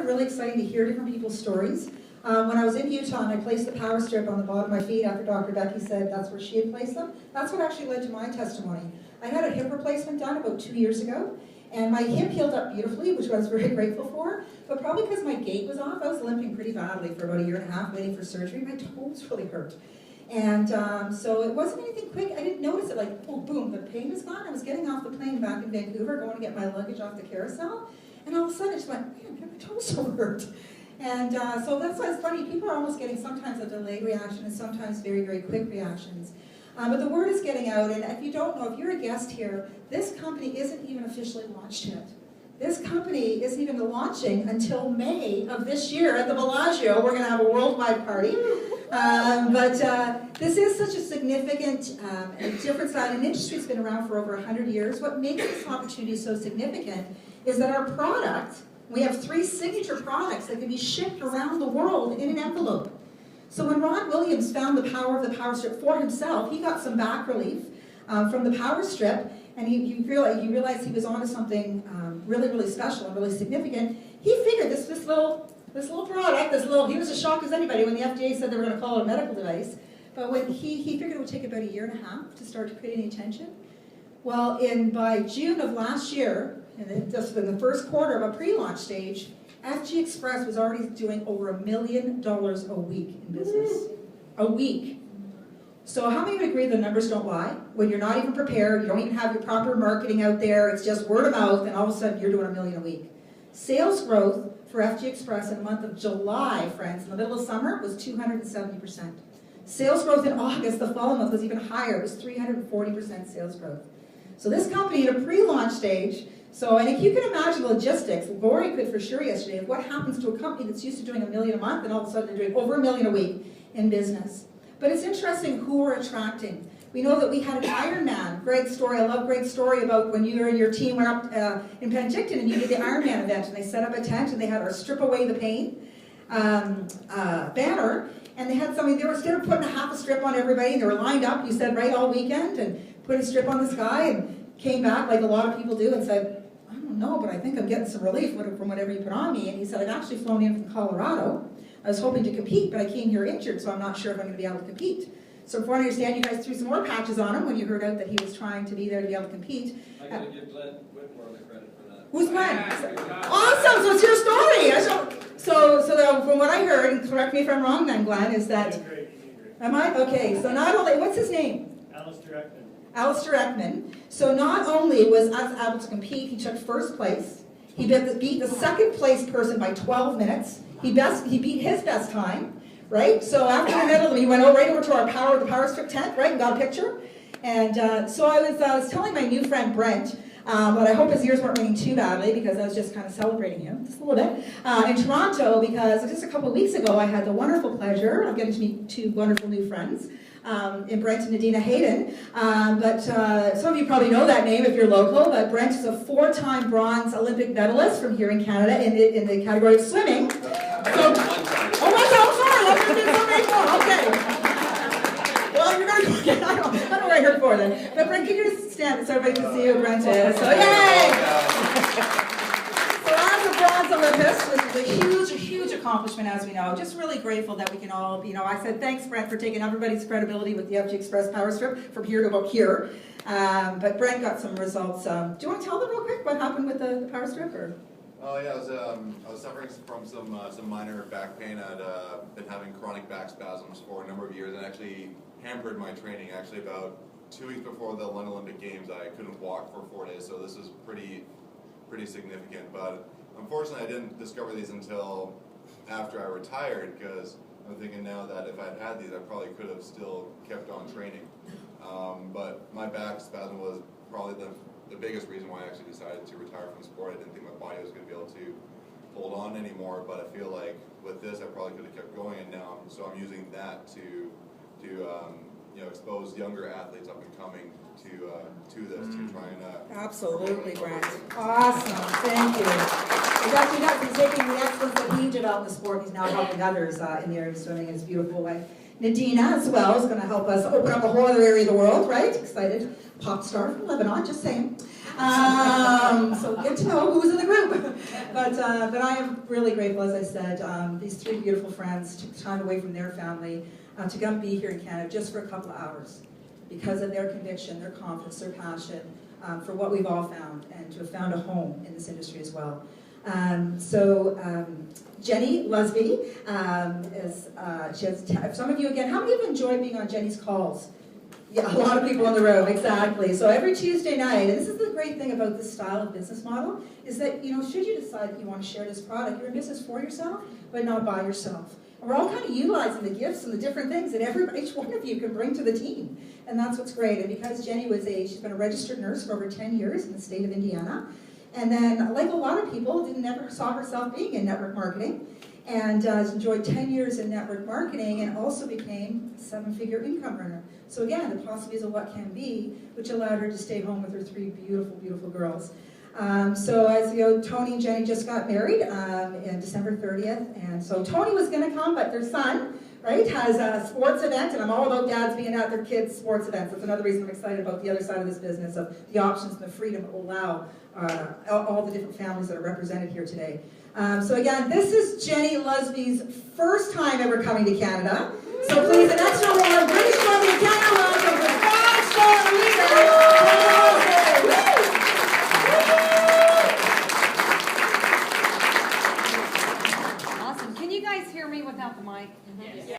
it really exciting to hear different people's stories. When I was in Utah and I placed the power strip on the bottom of my feet after Dr. Becky said that's where she had placed them, that's what actually led to my testimony. I had a hip replacement done about 2 years ago, and my hip healed up beautifully, which I was very grateful for, but probably because my gait was off, I was limping pretty badly for about 1.5 years waiting for surgery. My toes really hurt. And so it wasn't anything quick. I didn't notice it, like, oh, boom, the pain was gone. I was getting off the plane back in Vancouver, going to get my luggage off the carousel, and all of a sudden it just went, man, my toes so hurt. And so that's why it's funny. People are almost getting sometimes a delayed reaction and sometimes very, very quick reactions. But the word is getting out, and if you don't know, if you're a guest here, this company isn't even officially launched yet. This company isn't even launching until May of this year at the Bellagio. We're going to have a worldwide party. But this is such a significant difference that an industry that's been around for over 100 years. What makes this opportunity so significant is that our product, we have 3 signature products that can be shipped around the world in an envelope. So when Ron Williams found the power of the power strip for himself, he got some back relief from the power strip, and he realized he was onto something really, really special and really significant. He figured this little product, he was as shocked as anybody when the FDA said they were going to call it a medical device. But when he figured it would take about 1.5 years to start to create any attention. Well, by June of last year, and just in the first quarter of a pre-launch stage, FG Express was already doing over $1 million a week in business. A week. So how many would agree the numbers don't lie? When you're not even prepared, you don't even have your proper marketing out there, it's just word of mouth, and all of a sudden you're doing $1 million a week. Sales growth for FG Express in the month of July, friends, in the middle of summer, was 270%. Sales growth in August, the following month, was even higher. It was 340% sales growth. So this company in a pre-launch stage, and if you can imagine the logistics, Lori could for sure yesterday, of what happens to a company that's used to doing $1 million a month and all of a sudden they're doing over $1 million a week in business. But it's interesting who we're attracting. We know that we had an Ironman, Greg's story. I love Greg's story about when you and your team went up in Penticton and you did the Ironman event, and they set up a tent and they had our Strip Away the Pain banner, and they had something, they were instead of putting a half a strip on everybody, and they were lined up, you said, right, all weekend, and put a strip on this guy, and came back like a lot of people do and said, I don't know, but I think I'm getting some relief from whatever you put on me. And he said, I've actually flown in from Colorado. I was hoping to compete, but I came here injured, so I'm not sure if I'm going to be able to compete. So from what I understand, you guys threw some more patches on him when you heard out that he was trying to be there to be able to compete. I'm going to give Glenn Whitmore the credit for that. Who's Glenn? Awesome, so it's your story. So from what I heard, and correct me if I'm wrong then, Glenn, is that... Am I? Okay, so not only, what's his name? Alistair Ekman. So not only was us able to compete, he took first place. He beat the second place person by 12 minutes. He beat his best time, right? So after the medal, he went right over to the power strip tent, right, and got a picture. And so I was telling my new friend Brent, but I hope his ears weren't ringing too badly because I was just kind of celebrating him just a little bit in Toronto, because just a couple of weeks ago I had the wonderful pleasure of getting to meet 2 wonderful new friends. In Brent and Nadina Hayden. But some of you probably know that name if you're local, but Brent is a 4-time bronze Olympic medalist from here in Canada in the category of swimming. So, I'm going to do so many more. Okay. Well, you're going to go again. I don't know where I heard for then. But Brent, can you just stand so everybody can see who Brent is? So, yay! So as a bronze Olympus, which is a huge accomplishment, as we know. Just really grateful that we can all, I said thanks, Brent, for taking everybody's credibility with the FG Express Power Strip from here to about here. But Brent got some results. Do you want to tell them real quick what happened with the Power Strip? Or? Oh yeah, I was suffering from some minor back pain. I'd been having chronic back spasms for a number of years, and actually hampered my training. Actually, about 2 weeks before the London Olympic Games, I couldn't walk for 4 days. So this is pretty significant. But unfortunately, I didn't discover these until after I retired, because I'm thinking now that if I'd had these, I probably could have still kept on training. But my back spasm was probably the biggest reason why I actually decided to retire from sport. I didn't think my body was going to be able to hold on anymore, but I feel like with this, I probably could have kept going, and now I'm using that to expose younger athletes up and coming to this, to try and absolutely, Brent. Awesome, thank you. He's actually taking the excellence that he developed in the sport. He's now helping others in the area of swimming in his beautiful way. Nadina, as well, is going to help us open up a whole other area of the world, right? Excited pop star from Lebanon, just saying. So get to know who's in the group. But I am really grateful, as I said, these three beautiful friends took time away from their family to come be here in Canada just for a couple of hours because of their conviction, their confidence, their passion for what we've all found and to have found a home in this industry as well. Jenny Lusby is, she has, some of you again, how many of you enjoyed being on Jenny's calls? Yeah, a lot of people in the room, exactly. So every Tuesday night, and this is the great thing about this style of business model, is that, you know, should you decide that you want to share this product, you're in business for yourself, but not by yourself. And we're all kind of utilizing the gifts and the different things that each one of you can bring to the team. And that's what's great. And because Jenny was she's been a registered nurse for over 10 years in the state of Indiana. And then, like a lot of people, never saw herself being in network marketing. And enjoyed 10 years in network marketing and also became a 7-figure income earner. So again, the possibilities of what can be, which allowed her to stay home with her 3 beautiful, beautiful girls. So as you know, Tony and Jenny just got married on December 30th. And so Tony was gonna come, but their son, right, has a sports event, and I'm all about dads being at their kids' sports events. That's another reason I'm excited about the other side of this business, of the options and the freedom it will allow all the different families that are represented here today. So again, this is Jenny Lusby's first time ever coming to Canada. So please, an extra round of British Columbia Canada welcome for 5-star leader.